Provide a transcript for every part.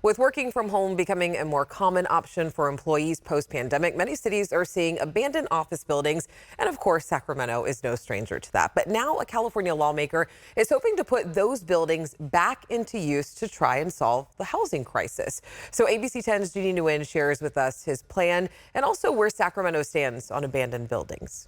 With working from home becoming a more common option for employees post-pandemic, many cities are seeing abandoned office buildings. And of course, Sacramento is no stranger to that. But now a California lawmaker is hoping to put those buildings back into use to try and solve the housing crisis. So ABC 10's Jeannie Nguyen shares with us his plan and also where Sacramento stands on abandoned buildings.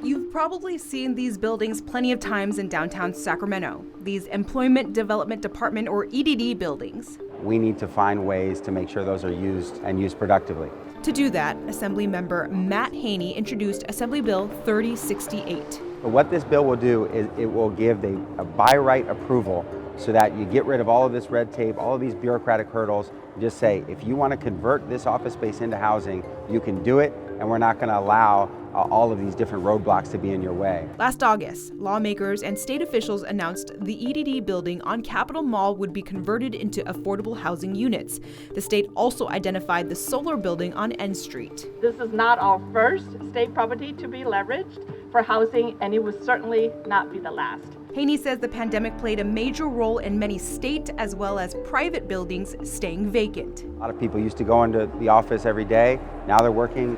You've probably seen these buildings plenty of times in downtown Sacramento, these Employment Development Department or EDD buildings. We need to find ways to make sure those are used and used productively. To do that, Assemblymember Matt Haney introduced Assembly Bill 3068. But what this bill will do is it will give a by right approval so that you get rid of all of this red tape, all of these bureaucratic hurdles, and just say, if you want to convert this office space into housing, you can do it, and we're not going to allow all of these different roadblocks to be in your way. Last August, lawmakers and state officials announced the EDD building on Capitol Mall would be converted into affordable housing units. The state also identified the solar building on N Street. This is not our first state property to be leveraged for housing, and it would certainly not be the last. Haney says the pandemic played a major role in many state as well as private buildings staying vacant. A lot of people used to go into the office every day. Now they're working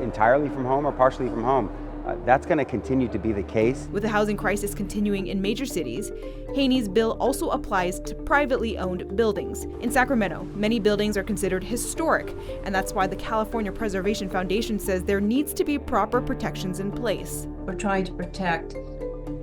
entirely from home or partially from home. That's going to continue to be the case. With the housing crisis continuing in major cities, Haney's bill also applies to privately owned buildings. In Sacramento, many buildings are considered historic, and that's why the California Preservation Foundation says there needs to be proper protections in place. We're trying to protect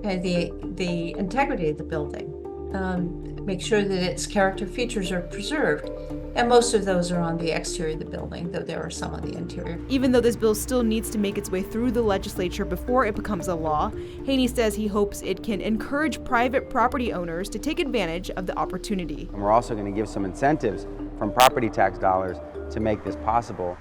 the integrity of the building, make sure that its character features are preserved. And most of those are on the exterior of the building, though there are some on the interior. Even though this bill still needs to make its way through the legislature before it becomes a law, Haney says he hopes it can encourage private property owners to take advantage of the opportunity. And we're also going to give some incentives from property tax dollars to make this possible.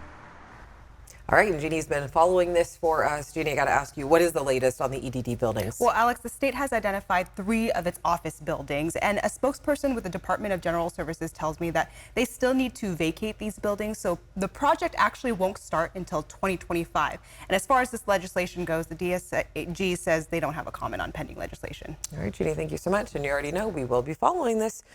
All right, and Jeannie's been following this for us. Jeannie, I got to ask you, what is the latest on the EDD buildings? Well, Alex, the state has identified 3 of its office buildings, and a spokesperson with the Department of General Services tells me that they still need to vacate these buildings, so the project actually won't start until 2025. And as far as this legislation goes, the DSG says they don't have a comment on pending legislation. All right, Jeannie, thank you so much. And you already know we will be following this.